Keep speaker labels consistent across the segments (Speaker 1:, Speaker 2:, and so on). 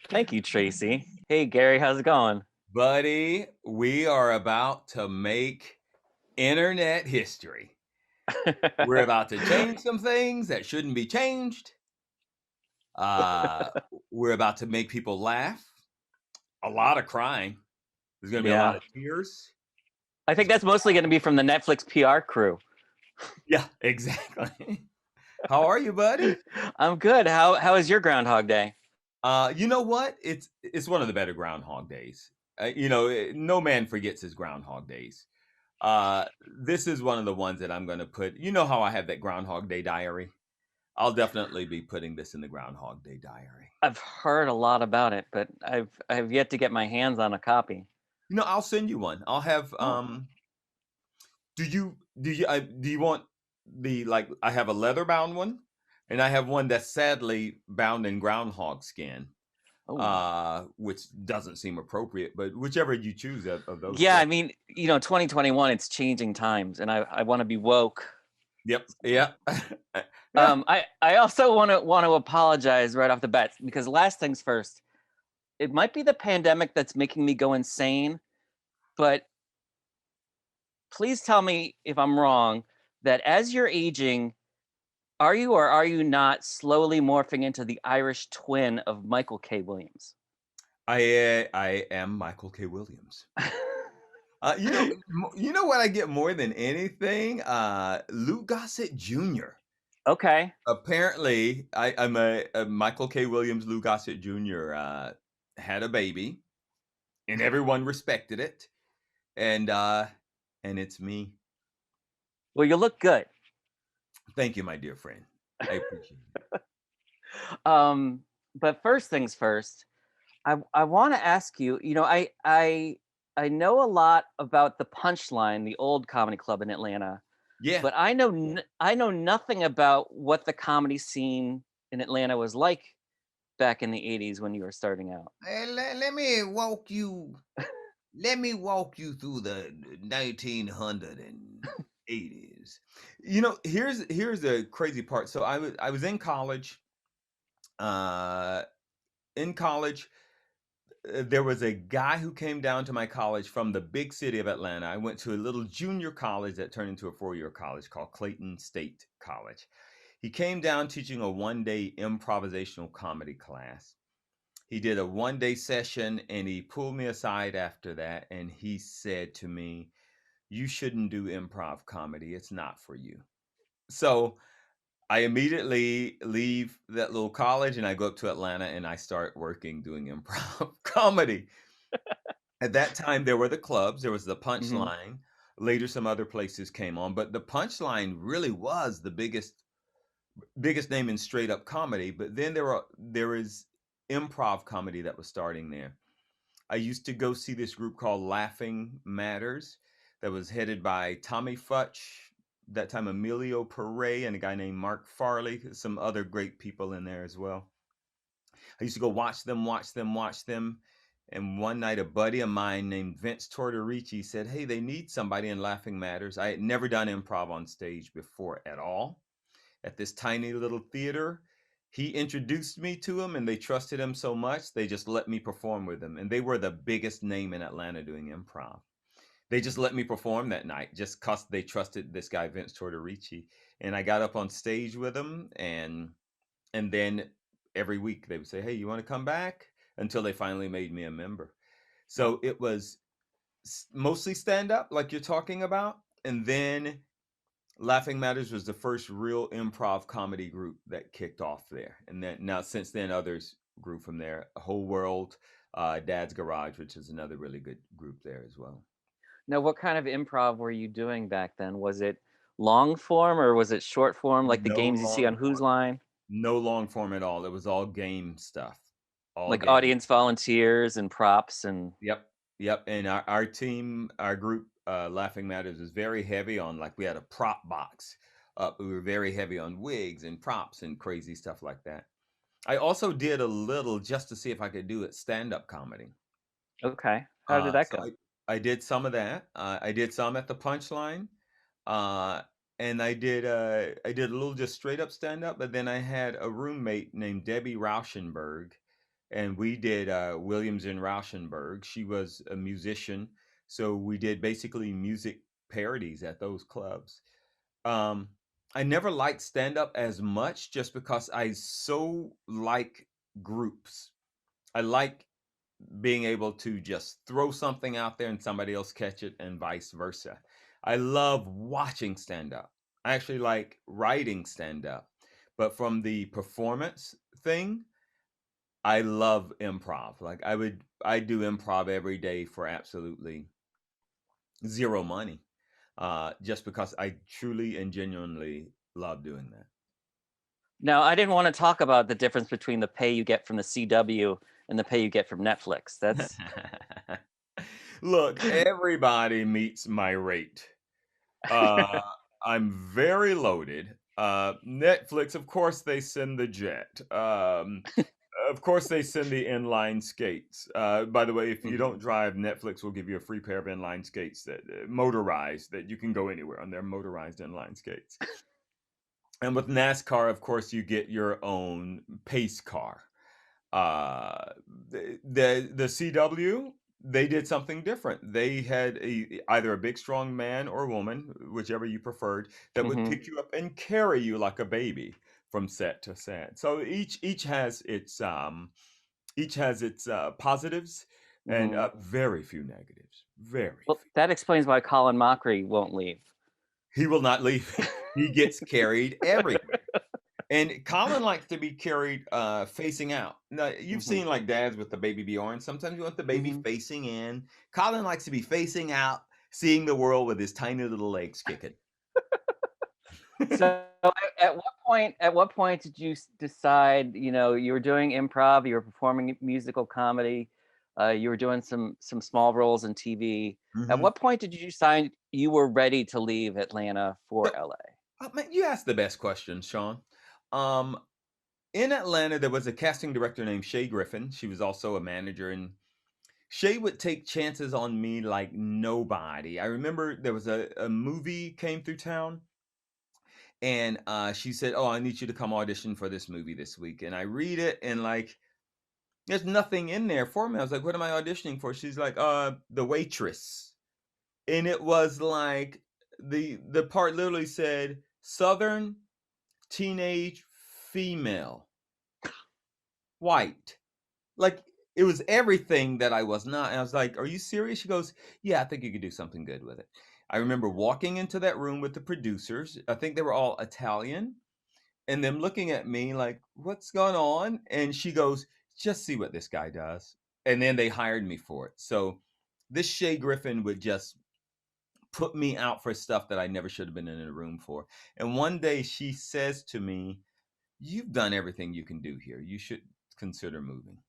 Speaker 1: Thank you, Tracy. Hey, Gary, how's it going?
Speaker 2: Buddy, we are about to make internet history. We're about to change some things that shouldn't be changed. Uh, we're about to make people laugh. A lot of crying. There's going to be a lot
Speaker 1: Yeah.
Speaker 2: of tears.
Speaker 1: I think that's mostly going to be from the Netflix PR crew.
Speaker 2: Yeah, exactly. How are you, buddy?
Speaker 1: I'm good. How is your Groundhog Day?
Speaker 2: You know what? It's one of the better Groundhog Days. No man forgets his Groundhog Days. Uh, this is one of the ones that I'm going to put. You know how I have that Groundhog Day diary? I'll definitely be putting this in the Groundhog Day diary.
Speaker 1: I've heard a lot about it, but I've yet to get my hands on a copy.
Speaker 2: I'll send you one. I'll have
Speaker 1: Oh,
Speaker 2: do you want the like I have a leather bound one and I have one that's sadly bound in groundhog skin.
Speaker 1: oh.
Speaker 2: Which doesn't seem appropriate, but whichever you choose of those
Speaker 1: Yeah,
Speaker 2: two.
Speaker 1: I mean, 2021, it's changing times, and I want to be woke.
Speaker 2: Yep. Yeah. Yeah.
Speaker 1: I also want to apologize right off the bat because last things first, it might be the pandemic that's making me go insane, but please tell me if I'm wrong that as you're aging, are you or are you not slowly morphing into the Irish twin of Michael K. Williams?
Speaker 2: I am Michael K. Williams. You know what I get more than anything? Lou Gossett Jr.
Speaker 1: Okay.
Speaker 2: Apparently, I'm a Michael K. Williams, Lou Gossett Jr. Had a baby, and everyone respected it, and and it's me.
Speaker 1: Well, you look good.
Speaker 2: Thank you, my dear friend. I appreciate it.
Speaker 1: Um, but first things first, I want to ask you. I know a lot about the Punchline, the old comedy club in Atlanta,
Speaker 2: Yeah.
Speaker 1: but I know nothing about what the comedy scene in Atlanta was like back in the '80s when you were starting out.
Speaker 2: Let me walk you. Let me walk you through the 1980s. Here's the crazy part. So I was in college. Uh, in college, there was a guy who came down to my college from the big city of Atlanta. I went to a little junior college that turned into a 4-year college called Clayton State College. He came down teaching a 1-day improvisational comedy class. He did a 1-day session and he pulled me aside after that and he said to me, "You shouldn't do improv comedy. It's not for you." So I immediately leave that little college and I go up to Atlanta and I start working doing improv comedy. At that time, there were the clubs, there was the
Speaker 1: Hmm.
Speaker 2: Punchline. Later, some other places came on, but the Punchline really was the biggest name in straight up comedy. But then there is improv comedy that was starting there. I used to go see this group called Laughing Matters that was headed by Tommy Futch, that time Emilio Pere, and a guy named Mark Farley, some other great people in there as well. I used to go watch them, watch them, watch them. And one night, a buddy of mine named Vince Tortorici said, "Hey, they need somebody in Laughing Matters." I had never done improv on stage before at all. At this tiny little theater, he introduced me to him, and they trusted him so much, they just let me perform with them. And they were the biggest name in Atlanta doing improv. They just let me perform that night just because they trusted this guy, Vince Tortorici. And I got up on stage with him, and then every week they would say, "Hey, you want to come back?" Until they finally made me a member. So it was mostly stand up, like you're talking about. And then Laughing Matters was the first real improv comedy group that kicked off there. And then now, since then, others grew from there. Whole World, Dad's Garage, which is another really good group there as well.
Speaker 1: Now, what kind of improv were you doing back then? Was it long form or was it short form, like the
Speaker 2: No
Speaker 1: games you see
Speaker 2: long
Speaker 1: on Who's
Speaker 2: form.
Speaker 1: Line,
Speaker 2: No long form at all. It was all game stuff. All
Speaker 1: like
Speaker 2: game.
Speaker 1: audience volunteers and props and
Speaker 2: Yep, yep. And our team, our group, Laughing Matters, was very heavy on like we had a prop box. We were very heavy on wigs and props and crazy stuff like that. I also did a little just to see if I could do it stand up comedy.
Speaker 1: okay. How did that
Speaker 2: So
Speaker 1: go?
Speaker 2: I did some of that. I did some at the Punchline, uh, and I did a little just straight up stand up. But then I had a roommate named Debbie Rauschenberg and we did Williams and Rauschenberg. She was a musician, so we did basically music parodies at those clubs. Um, I never liked stand up as much just because I so like groups. I like being able to just throw something out there and somebody else catch it and vice versa. I love watching stand up. I actually like writing stand up. But from the performance thing, I love improv. Like I do improv every day for absolutely zero money. Just because I truly and genuinely love doing that.
Speaker 1: Now, I didn't want to talk about the difference between the pay you get from the CW and the pay you get from Netflix. That's
Speaker 2: Look, everybody meets my rate. Uh, I'm very loaded. Netflix, of course, they send the jet. Of course, they send the inline skates. By the way, if you
Speaker 1: Mhm.
Speaker 2: don't drive, Netflix will give you a free pair of inline skates that motorized that you can go anywhere on their motorized inline skates. And with NASCAR, of course, you get your own pace car. The CW, they did something different. They had either a big strong man or woman, whichever you preferred, that would
Speaker 1: Mhm.
Speaker 2: pick you up and carry you like a baby from set to set. So each has its positives and
Speaker 1: Mhm.
Speaker 2: very few negatives. Very
Speaker 1: Well,
Speaker 2: few.
Speaker 1: that explains why Colin Mockery won't leave.
Speaker 2: He will not leave. He gets carried everywhere. And Colin likes to be carried facing out. Now, you've
Speaker 1: Mhm.
Speaker 2: seen like dads with the baby Bjorn. Sometimes you want the baby
Speaker 1: Mhm.
Speaker 2: facing in. Colin likes to be facing out, seeing the world with his tiny little legs kicking.
Speaker 1: So, at what point did you decide? You were doing improv, you were performing musical comedy, you were doing some small roles in TV. At
Speaker 2: Hmm.
Speaker 1: what point did you decide you were ready to leave Atlanta for
Speaker 2: So,
Speaker 1: LA?
Speaker 2: man, you asked the best question, Sean. Um, in Atlanta, there was a casting director named Shay Griffin. She was also a manager, and Shay would take chances on me like nobody. I remember there was a movie came through town, and she said, "Oh, I need you to come audition for this movie this week." And I read it, and like, there's nothing in there for me. I was like, "What am I auditioning for?" She's like, The Waitress," and it was like the part literally said Southern teenage female, white. Like it was everything that I was not. And I was like, "Are you serious?" She goes, "Yeah, I think you could do something good with it." I remember walking into that room with the producers. I think they were all Italian, and them looking at me like, "What's going on?" And she goes, "Just see what this guy does." And then they hired me for it. So this Shay Griffin would just put me out for stuff that I never should have been in a room for. And one day she says to me, "You've done everything you can do here. You should consider moving."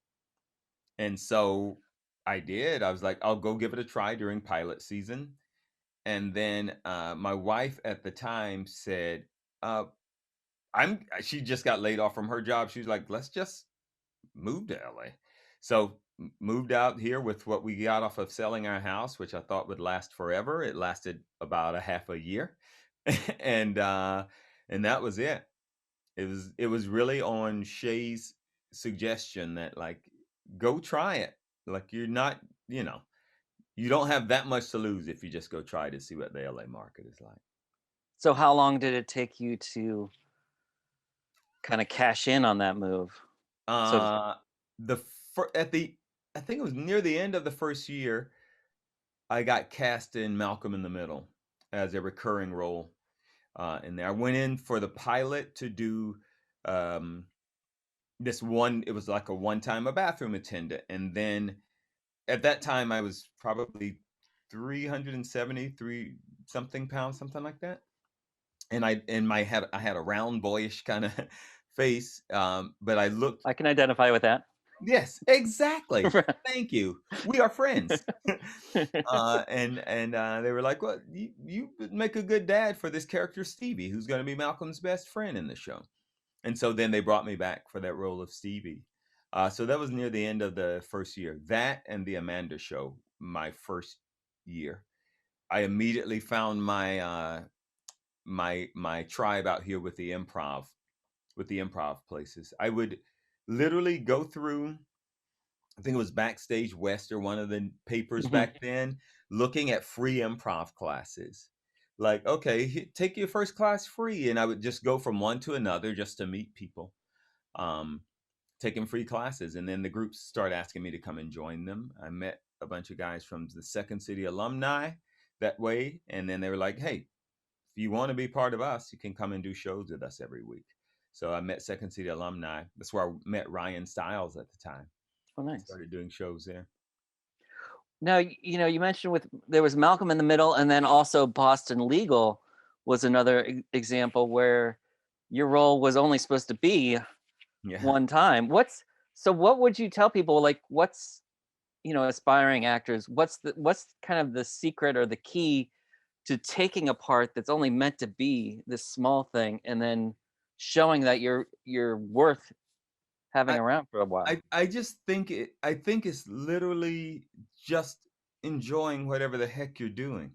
Speaker 2: And so I did. I was like, "I'll go give it a try during pilot season." And then my wife at the time said, uh, she just got laid off from her job. She was like, "Let's just move to LA." So moved out here with what we got off of selling our house, which I thought would last forever. It lasted about a half a year. and and that was it. It was really on Shay's suggestion that like go try it. Like you're not, you know, you don't have that much to lose if you just go try to see what the LA market is like.
Speaker 1: So, how long did it take you to kind of cash in on that move? So,
Speaker 2: Uh, the at the I think it was near the end of the first year, I got cast in Malcolm in the Middle as a recurring role in there. I went in for the pilot to do um, this one. It was like a one time a bathroom attendant, and then at that time I was probably 373 something pounds, something like that. And I had a round boyish kind of face, but I looked.
Speaker 1: I can identify with that.
Speaker 2: Yes, exactly. Thank you. We are friends. And they were like, "Well, you would make a good dad for this character Stevie, who's going to be Malcolm's best friend in the show." And so then they brought me back for that role of Stevie. So that was near the end of the first year. That and the Amanda Show, my first year. I immediately found my tribe out here with the improv places. I would literally go through. I think it was Backstage West or one of the papers
Speaker 1: Mhm.
Speaker 2: back then, looking at free improv classes. Like, okay, take your first class free. And I would just go from one to another just to meet people, um, taking free classes. And then the groups start asking me to come and join them. I met a bunch of guys from the Second City alumni that way. And then they were like, hey, if you want to be part of us, you can come and do shows with us every week. So I met Second City alumni. That's where I met Ryan Stiles at the time.
Speaker 1: Oh, nice.
Speaker 2: Started doing shows there.
Speaker 1: Now, you mentioned there was Malcolm in the Middle, and then also Boston Legal was another example where your role was only supposed to be
Speaker 2: Yeah.
Speaker 1: one time. What would you tell people, like, what's, aspiring actors, what's kind of the secret or the key to taking a part that's only meant to be this small thing and then showing that you're worth having
Speaker 2: I,
Speaker 1: around for a while?
Speaker 2: I just think I think it's literally just enjoying whatever the heck you're doing.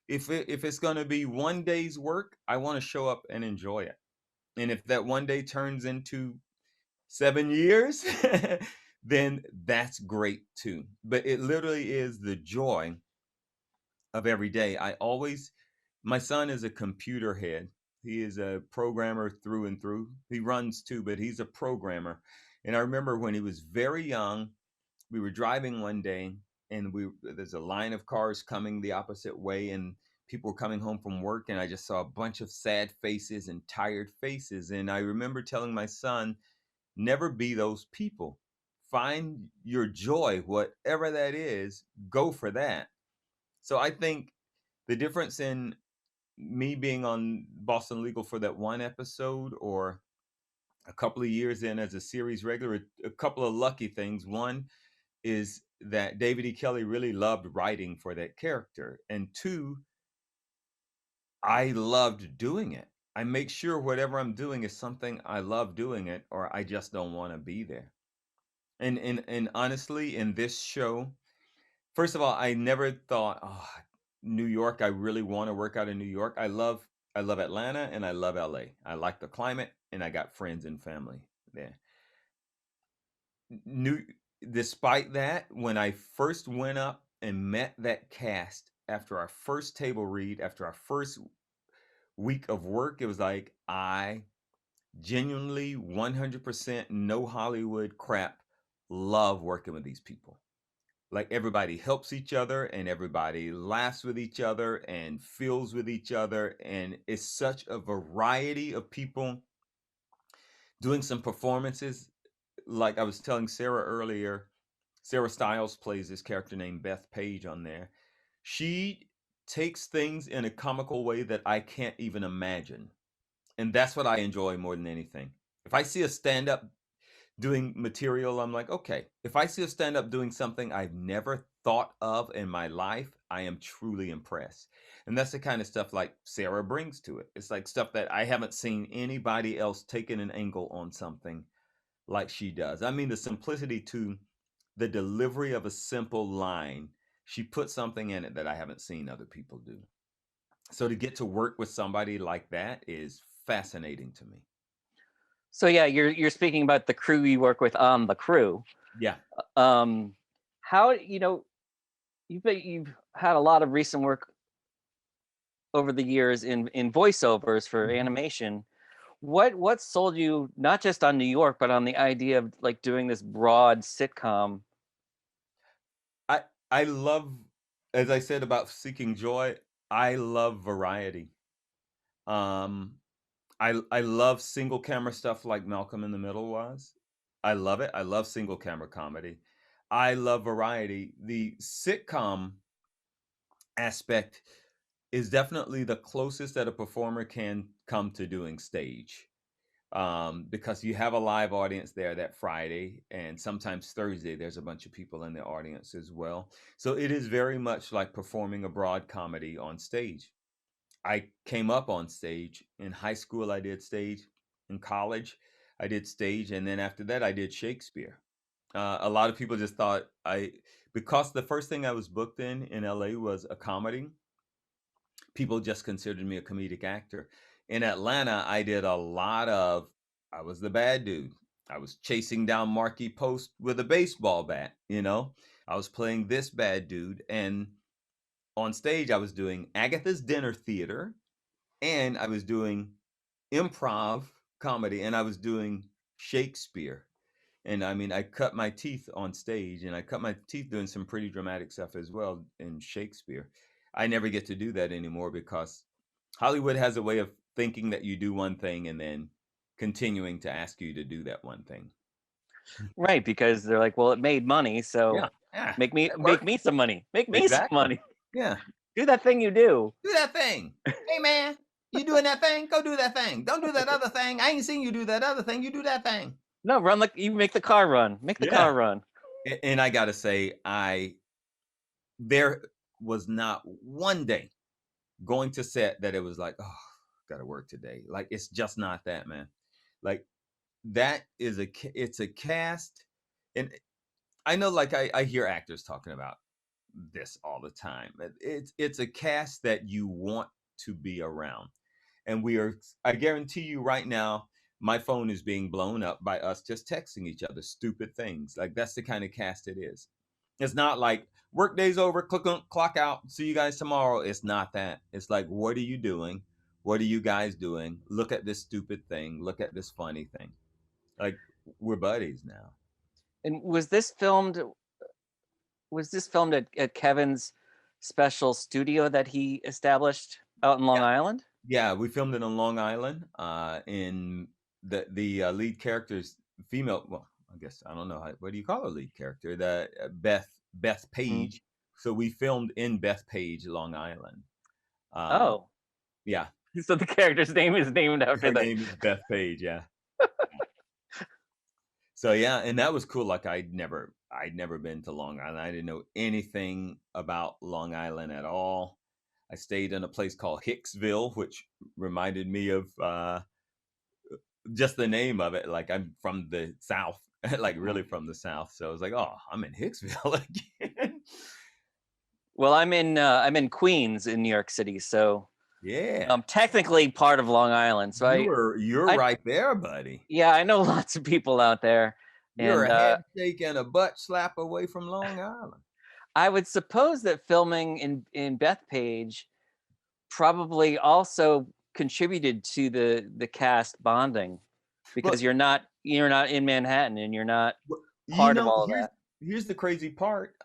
Speaker 2: If it's gonna be one day's work, I want to show up and enjoy it. And if that one day turns into 7 years, then that's great too. But it literally is the joy of every day. My son is a computer head. He is a programmer through and through. He runs too, but he's a programmer. And I remember when he was very young, we were driving one day, and there's a line of cars coming the opposite way, and people were coming home from work, and I just saw a bunch of sad faces and tired faces. And I remember telling my son, never be those people. Find your joy, whatever that is, go for that. So I think the difference in me being on Boston Legal for that one episode, or a couple of years in as a series regular, a couple of lucky things. One is that David E. Kelly really loved writing for that character. And two, I loved doing it. I make sure whatever I'm doing is something I love doing it, or I just don't want to be there. And honestly, in this show, first of all, I never thought, oh, New York, I really want to work out in New York. I love Atlanta and I love LA. I like the climate and I got friends and family there. New Despite that, when I first went up and met that cast after our first table read, after our first week of work, it was like I genuinely 100% no Hollywood crap love working with these people. Like, everybody helps each other and everybody laughs with each other and feels with each other, and it's such a variety of people doing some performances. Like I was telling Sarah earlier, Sarah Stiles plays this character named Beth Page on there. She takes things in a comical way that I can't even imagine, and that's what I enjoy more than anything. If I see a stand up doing material, I'm like, okay, if I see a stand up doing something I've never thought of in my life, I am truly impressed. And that's the kind of stuff like Sarah brings to it. It's like stuff that I haven't seen anybody else taking an angle on something like she does. I mean, the simplicity to the delivery of a simple line. She put something in it that I haven't seen other people do. So to get to work with somebody like that is fascinating to me.
Speaker 1: So yeah, you're speaking about the crew you work with on the crew.
Speaker 2: Yeah.
Speaker 1: Um, how you've had a lot of recent work over the years in voiceovers for
Speaker 2: Mhm.
Speaker 1: animation. What sold you not just on New York, but on the idea of like doing this broad sitcom?
Speaker 2: I I love, as I said about seeking joy, I love variety. Um I love single camera stuff like Malcolm in the Middle was. I love it. I love single camera comedy. I love variety. The sitcom aspect is definitely the closest that a performer can come to doing stage, because you have a live audience there that Friday, and sometimes Thursday there's a bunch of people in the audience as well. So it is very much like performing a broad comedy on stage. I came up on stage in high school. I did stage in college. I did stage, and then after that, I did Shakespeare. A lot of people just thought because the first thing I was booked in LA was a comedy, people just considered me a comedic actor. In Atlanta, I was the bad dude. I was chasing down Marky Post with a baseball bat, I was playing this bad dude, and on stage I was doing Agatha's Dinner Theater, and I was doing improv comedy, and I was doing Shakespeare. And I mean, I cut my teeth on stage, and I cut my teeth doing some pretty dramatic stuff as well in Shakespeare. I never get to do that anymore because Hollywood has a way of thinking that you do one thing and then continuing to ask you to do that one thing.
Speaker 1: Right, because they're like, well, it made money, so
Speaker 2: Yeah, yeah,
Speaker 1: make me
Speaker 2: that
Speaker 1: make
Speaker 2: works.
Speaker 1: me some money. Make me some
Speaker 2: Exactly.
Speaker 1: money.
Speaker 2: Yeah,
Speaker 1: Do that thing you do.
Speaker 2: do that thing. Hey man, you doing that thing? Go do that thing. Don't do that other thing. I ain't seen you do that other thing. You do that thing.
Speaker 1: No, run like you make the car run. Make the
Speaker 2: Yeah.
Speaker 1: car run.
Speaker 2: And I gotta say, there was not one day going to set that it was like, oh, gotta work today. Like it's just not that, man. Like that is it's a cast, and I know, like I hear actors talking about this all the time. It's a cast that you want to be around, and we are. I guarantee you right now, my phone is being blown up by us just texting each other stupid things. Like that's the kind of cast it is. It's not like work day's over, click on, clock out, see you guys tomorrow. It's not that. It's like, what are you doing? What are you guys doing? Look at this stupid thing. Look at this funny thing. Like we're buddies now.
Speaker 1: And was this filmed at Kevin's special studio that he established out in Long
Speaker 2: Yeah,
Speaker 1: Island?
Speaker 2: yeah. We filmed it on Long Island. In the lead character's female. Well, I guess I don't know what do you call a lead character? The Beth
Speaker 1: Mhm.
Speaker 2: Page. So we filmed in Bethpage, Long Island. Uh,
Speaker 1: Oh,
Speaker 2: yeah,
Speaker 1: so the character's name is named after
Speaker 2: her
Speaker 1: the.
Speaker 2: name is Beth Page. Yeah. So yeah, and that was cool. Like I'd never been to Long Island. I didn't know anything about Long Island at all. I stayed in a place called Hicksville, which reminded me of just the name of it. Like I'm from the South, like
Speaker 1: Mhm.
Speaker 2: really from the South. So I was like, oh, I'm in Hicksville again.
Speaker 1: Well, I'm in Queens in New York City, so
Speaker 2: Yeah,
Speaker 1: I'm technically part of Long Island. So
Speaker 2: you're
Speaker 1: I
Speaker 2: right there, buddy.
Speaker 1: yeah, I know lots of people out there,
Speaker 2: You're
Speaker 1: and
Speaker 2: a handshake and a butt slap away from Long Island.
Speaker 1: I would suppose that filming in Bethpage probably also contributed to the cast bonding, because
Speaker 2: But
Speaker 1: you're not in Manhattan and you're not
Speaker 2: Well,
Speaker 1: part of all of
Speaker 2: here's
Speaker 1: that.
Speaker 2: the crazy part.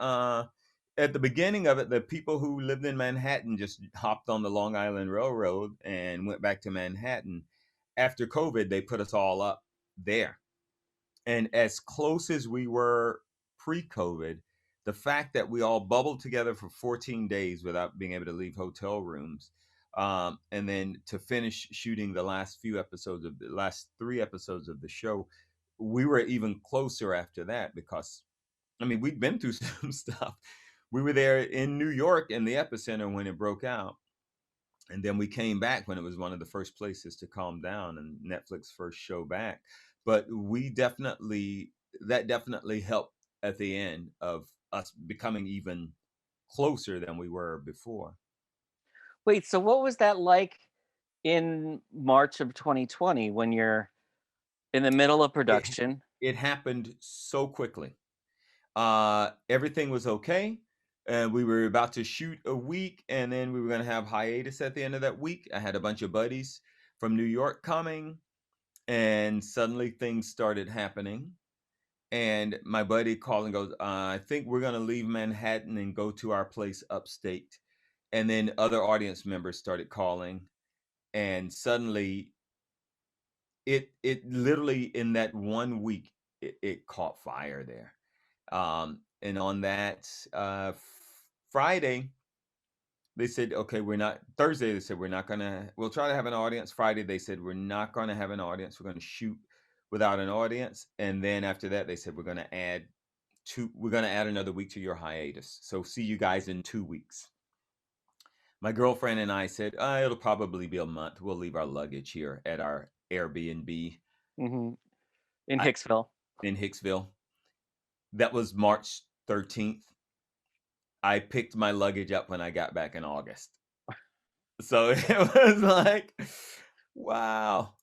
Speaker 2: At the beginning of it, the people who lived in Manhattan just hopped on the Long Island Railroad and went back to Manhattan. After COVID, they put us all up there. And as close as we were pre-COVID, the fact that we all bubbled together for 14 days without being able to leave hotel rooms, and then to finish shooting the last 3 episodes of the show, we were even closer after that because I mean we'd been through some stuff. We were there in New York in the epicenter when it broke out, and then we came back when it was one of the first places to calm down and Netflix first show back. But that definitely helped at the end of us becoming even closer than we were before.
Speaker 1: Wait, so what was that like in March of 2020 when you're in the middle of
Speaker 2: it,
Speaker 1: production?
Speaker 2: it happened so quickly. Everything was okay, and we were about to shoot a week, and then we were going to have hiatus at the end of that week. I had a bunch of buddies from New York coming, and suddenly things started happening. And my buddy called and goes, I think we're going to leave Manhattan and go to our place upstate. And then other audience members started calling, and suddenly it literally in that one week it caught fire there. And on that Friday, they said, okay, we're not. Thursday, they said, we'll try to have an audience. Friday, they said, we're not going to have an audience. We're going to shoot without an audience. And then after that, they said, we're going to add another week to your hiatus. So see you guys in 2 weeks. My girlfriend and I said, it'll probably be a month. We'll leave our luggage here at our Airbnb
Speaker 1: Hmm. In
Speaker 2: I-
Speaker 1: Hicksville.
Speaker 2: in Hicksville. That was March 13th. I picked my luggage up when I got back in August. So it was like, wow.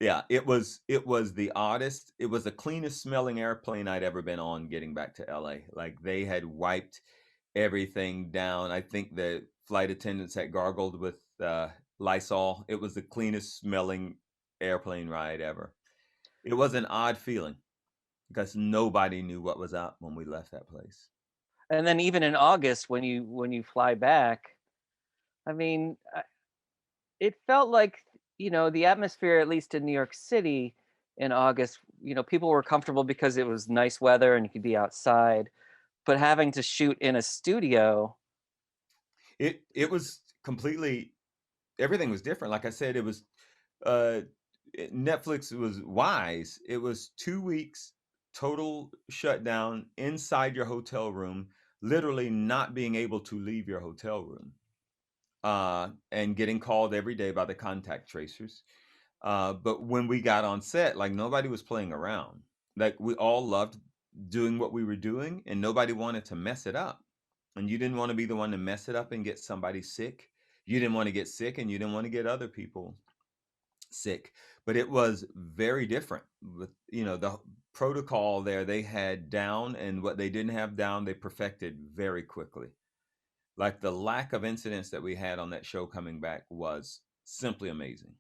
Speaker 2: Yeah, it was the oddest. It was the cleanest smelling airplane I'd ever been on getting back to LA. Like they had wiped everything down. I think the flight attendants had gargled with Lysol. It was the cleanest smelling airplane ride ever. It was an odd feeling because nobody knew what was up when we left that place.
Speaker 1: And then even in August when you fly back, I mean, it felt like, the atmosphere, at least in New York City in August, people were comfortable because it was nice weather and you could be outside. But having to shoot in a studio,
Speaker 2: It was completely everything was different. Like I said, it was uh Netflix was wise. It was 2 weeks total shutdown inside your hotel room, literally not being able to leave your hotel room, and getting called every day by the contact tracers. But when we got on set, like nobody was playing around. Like we all loved doing what we were doing, and nobody wanted to mess it up. And you didn't want to be the one to mess it up and get somebody sick. You didn't want to get sick, and you didn't want to get other people sick. But it was very different. With the protocol there, they had down, and what they didn't have down, they perfected very quickly. Like the lack of incidents that we had on that show coming back was simply amazing,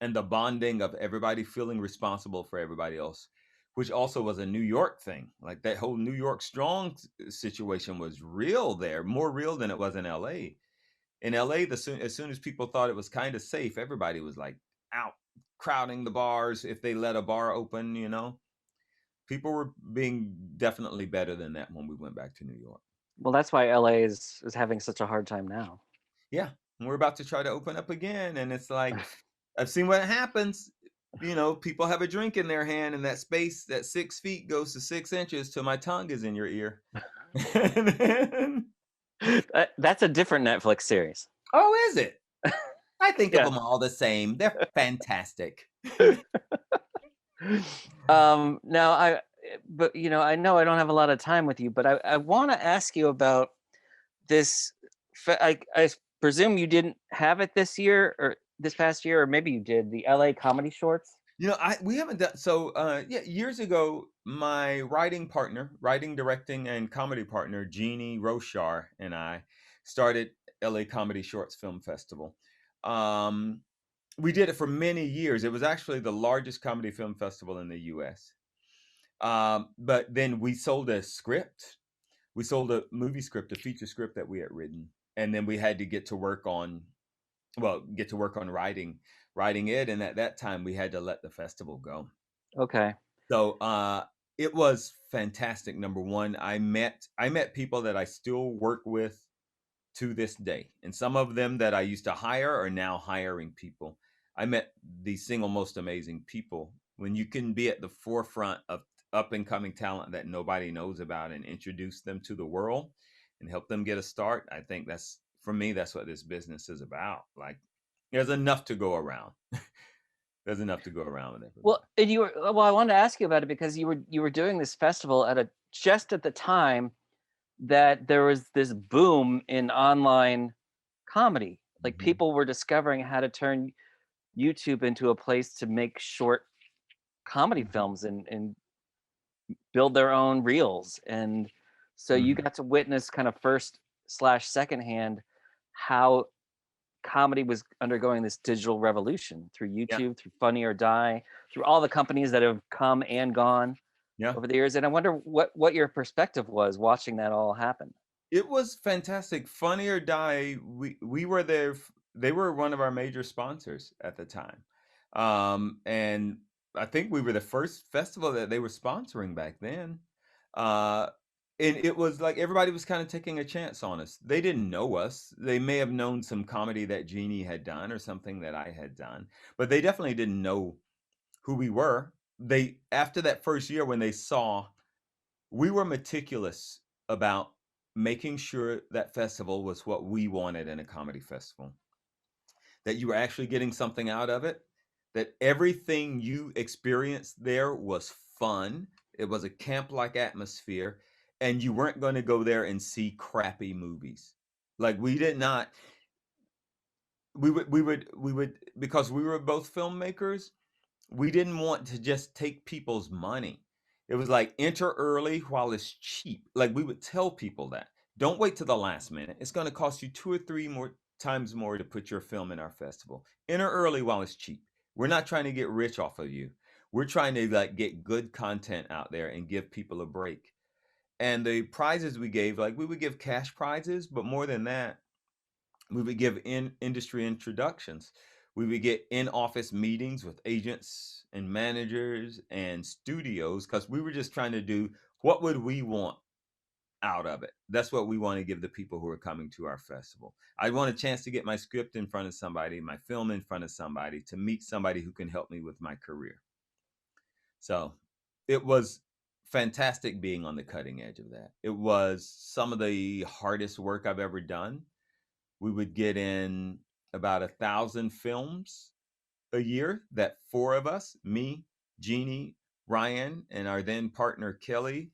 Speaker 2: and the bonding of everybody feeling responsible for everybody else, which also was a New York thing. Like that whole New York strong situation was real there, more real than it was in LA. In LA, as soon as people thought it was kind of safe, everybody was like out crowding the bars if they let a bar open. People were being definitely better than that when we went back to New York.
Speaker 1: well, that's why LA is having such a hard time now.
Speaker 2: Yeah, and we're about to try to open up again, and it's like I've seen what happens. People have a drink in their hand, and that space, that 6 feet, goes to 6 inches till my tongue is in your ear. And then-
Speaker 1: That's a different Netflix series.
Speaker 2: oh, is it? I think of
Speaker 1: Yeah.
Speaker 2: them all the same. They're fantastic.
Speaker 1: Now but I know I don't have a lot of time with you, but I want to ask you about this. I presume you didn't have it this year or this past year, or maybe you did, the LA comedy shorts.
Speaker 2: We haven't done so. Yeah, years ago, my writing, directing, and comedy partner, Jeannie Roshar, and I started LA Comedy Shorts Film Festival. Um, we did it for many years. It was actually the largest comedy film festival in the U.S. But then we sold a script. We sold a movie script, a feature script that we had written, and then we had to get to work on writing it. And at that time, we had to let the festival go.
Speaker 1: Okay.
Speaker 2: So it was fantastic. Number one, I met people that I still work with to this day. And some of them that I used to hire are now hiring people. I met the single most amazing people. When you can be at the forefront of up and coming talent that nobody knows about and introduce them to the world and help them get a start, I think that's for me, that's what this business is about. Like there's enough to go around. There's enough to go around with everybody.
Speaker 1: Well, and I wanted to ask you about it because you were doing this festival just at the time that there was this boom in online comedy. Like
Speaker 2: Mhm.
Speaker 1: people were discovering how to turn YouTube into a place to make short comedy
Speaker 2: Mhm.
Speaker 1: films and build their own reels. And so you
Speaker 2: Mhm.
Speaker 1: got to witness kind of first slash secondhand how comedy was undergoing this digital revolution through
Speaker 2: Yeah.
Speaker 1: YouTube, through Funny or Die, through all the companies that have come and gone
Speaker 2: Yeah.
Speaker 1: over the years. And I wonder what your perspective was watching that all happen.
Speaker 2: It was fantastic. Funny or Die, we were there. They were one of our major sponsors at the time, and I think we were the first festival that they were sponsoring back then. Uh, and it was like everybody was kind of taking a chance on us. They didn't know us. They may have known some comedy that Jeannie had done or something that I had done, but they definitely didn't know who we were. They After that first year when they saw we were meticulous about making sure that festival was what we wanted in a comedy festival, that you were actually getting something out of it, that everything you experienced there was fun. It was a camp like atmosphere, and you weren't going to go there and see crappy movies. Like we did not, we would, because we were both filmmakers. we didn't want to just take people's money. It was like enter early while it's cheap. Like we would tell people that. Don't wait to the last minute. It's going to cost you 2 or 3 more times more to put your film in our festival. Enter early while it's cheap. We're not trying to get rich off of you. We're trying to like get good content out there and give people a break. And the prizes we gave, like we would give cash prizes, but more than that, we would give industry introductions. We would get in office meetings with agents and managers and studios because we were just trying to do what would we want out of it. That's what we want to give the people who are coming to our festival. I want a chance to get my script in front of somebody, my film in front of somebody, to meet somebody who can help me with my career. So it was fantastic being on the cutting edge of that. It was some of the hardest work I've ever done. We would get in about 1,000 films a year that four of us, me, Jeannie, Ryan, and our then partner Kelly,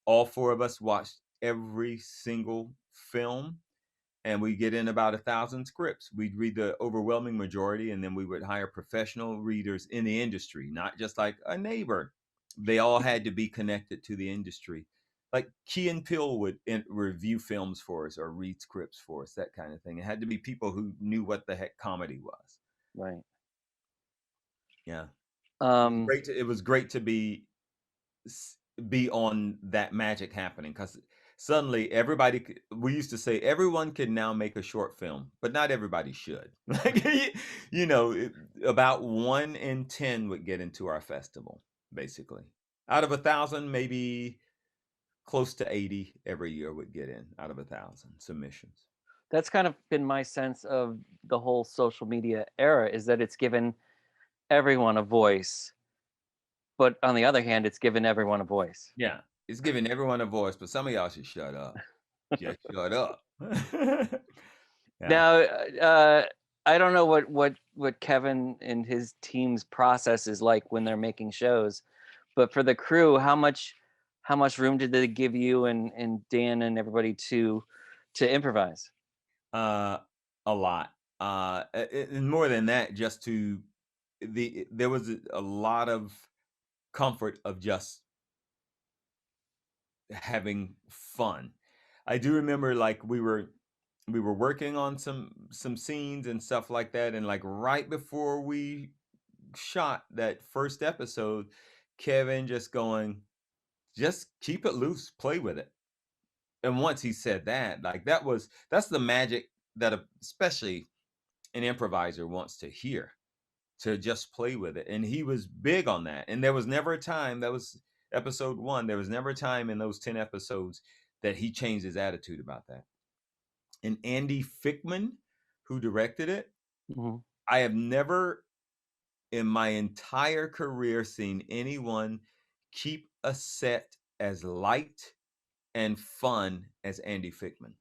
Speaker 2: all four of us watched every single film, and we get in about 1,000 scripts. We'd read the overwhelming majority, and then we would hire professional readers in the industry, not just like a neighbor. They all had to be connected to the industry. Like Key and Peele would review films for us or read scripts for us, that kind of thing. It had to be people who knew what the heck comedy was.
Speaker 1: Right.
Speaker 2: Yeah,
Speaker 1: Um,
Speaker 2: it was great to be on that magic happening because suddenly we used to say everyone can now make a short film, but not everybody should. Like, about 1 in 10 would get into our festival, basically. Out of 1,000, maybe close to 80 every year would get in out of 1,000 submissions.
Speaker 1: that's kind of been my sense of the whole social media era, is that it's given everyone a voice, but on the other hand, it's given everyone a voice.
Speaker 2: Yeah, it's giving everyone a voice, but some of y'all should shut up. Just shut up. Yeah.
Speaker 1: Now, I don't know what Kevin and his team's process is like when they're making shows, but for the crew, how much room did they give you and Dan and everybody to improvise?
Speaker 2: Uh, a lot. And more than that, just to there was a lot of comfort of just having fun. I do remember like we were working on some scenes and stuff like that, and like right before we shot that first episode, Kevin just going, just keep it loose, play with it. And once he said that, like that's the magic that especially an improviser wants to hear, to just play with it. And he was big on that. And there was never a time, that was episode 1, there was never a time in those 10 episodes that he changed his attitude about that. And Andy Fickman, who directed it,
Speaker 1: Mhm.
Speaker 2: I have never in my entire career seen anyone keep a set as light and fun as Andy Fickman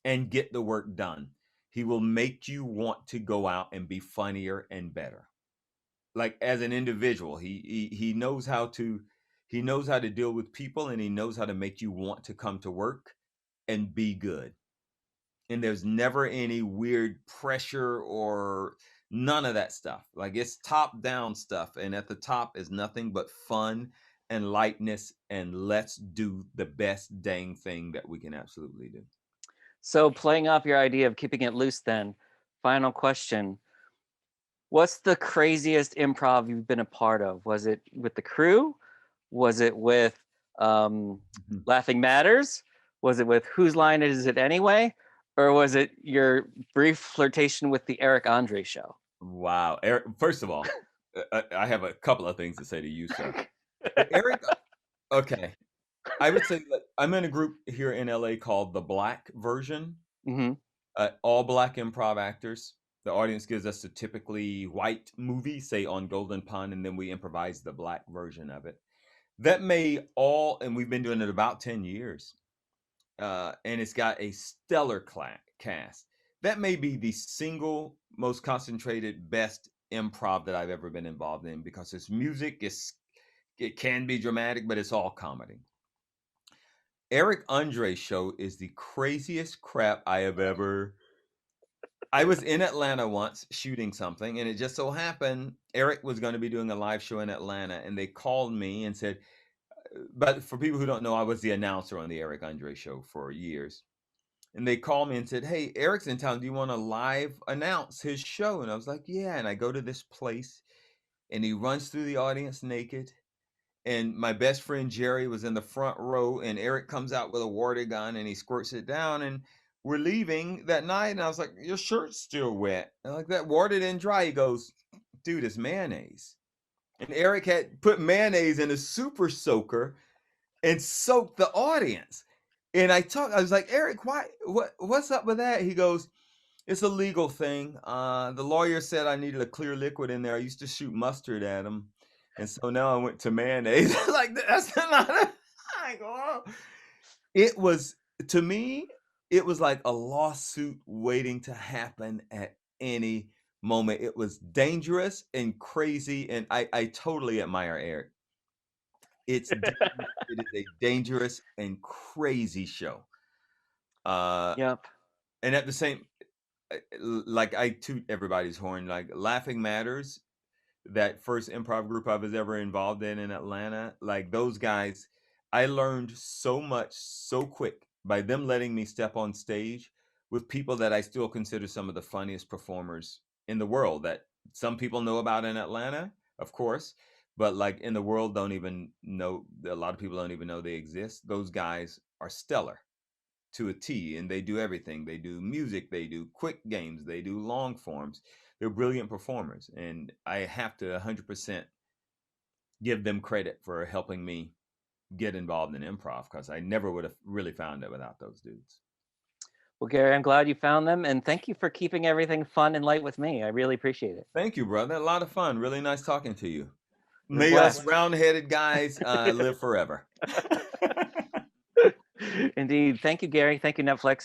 Speaker 2: and get the work done. He will make you want to go out and be funnier and better. Like as an individual, he knows how to deal with people, and he knows how to make you want to come to work and be good. And there's never any weird pressure or none of that stuff. Like it's top down stuff, and at the top is nothing but fun and lightness, and let's do the best dang thing that we can absolutely do.
Speaker 1: So playing off your idea of keeping it loose, then, final question. What's the craziest improv you've been a part of? Was it with the crew? Was it with um,
Speaker 2: Mhm.
Speaker 1: Laughing Matters? Was it with Whose Line Is It Anyway? Or was it your brief flirtation with the Eric Andre show?
Speaker 2: Wow. Eric, first of all, I have a couple of things to say to you, sir. Eric, okay. I would say that I'm in a group here in LA called the Black Version,
Speaker 1: Mm-hmm.
Speaker 2: all Black improv actors. The audience gives us a typically white movie, say on Golden Pond, and then we improvise the Black version of it. That may all, and we've been doing it about 10 years, and it's got a stellar cast. That may be the single most concentrated, best improv that I've ever been involved in because its music it can be dramatic, but it's all comedy. Eric Andre's show is the craziest crap I have ever I was in Atlanta once shooting something, and it just so happened Eric was going to be doing a live show in Atlanta, and they called me and said, but for people who don't know, I was the announcer on the Eric Andre show for years. And they called me and said, "Hey, Eric's in town. Do you want to live announce his show?" And I was like, "Yeah." And I go to this place, and he runs through the audience naked. And my best friend Jerry was in the front row, and Eric comes out with a water gun and he squirts it down. And we're leaving that night, and I was like, "Your shirt's still wet." And like, that water didn't dry. He goes, "Dude, it's mayonnaise." And Eric had put mayonnaise in a super soaker and soaked the audience. And I was like, "Eric, what's up with that?" He goes, "It's a legal thing. The lawyer said I needed a clear liquid in there. I used to shoot mustard at him. And so now I went to mayonnaise." Like, that's not like, oh. It was, to me, it was like a lawsuit waiting to happen at any moment. It was dangerous and crazy. And I totally admire Eric. It is a dangerous and crazy show.
Speaker 1: Yep.
Speaker 2: And at the same, like, I toot everybody's horn. Like, Laughing Matters, that first improv group I was ever involved in Atlanta, like, those guys, I learned so much so quick by them letting me step on stage with people that I still consider some of the funniest performers in the world, that some people know about in Atlanta, of course, but like in the world don't even know. A lot of people don't even know they exist. Those guys are stellar to a T, and they do everything. They do music, they do quick games, they do long forms. They're brilliant performers, and I have to 100% give them credit for helping me get involved in improv, because I never would have really found it without those dudes.
Speaker 1: Well, Gary, I'm glad you found them, and thank you for keeping everything fun and light with me. I really appreciate it.
Speaker 2: Thank you, brother. A lot of fun. Really nice talking to you.
Speaker 1: It was a
Speaker 2: May us
Speaker 1: blast.
Speaker 2: round-headed guys live forever.
Speaker 1: Indeed. Thank you, Gary. Thank you, Netflix.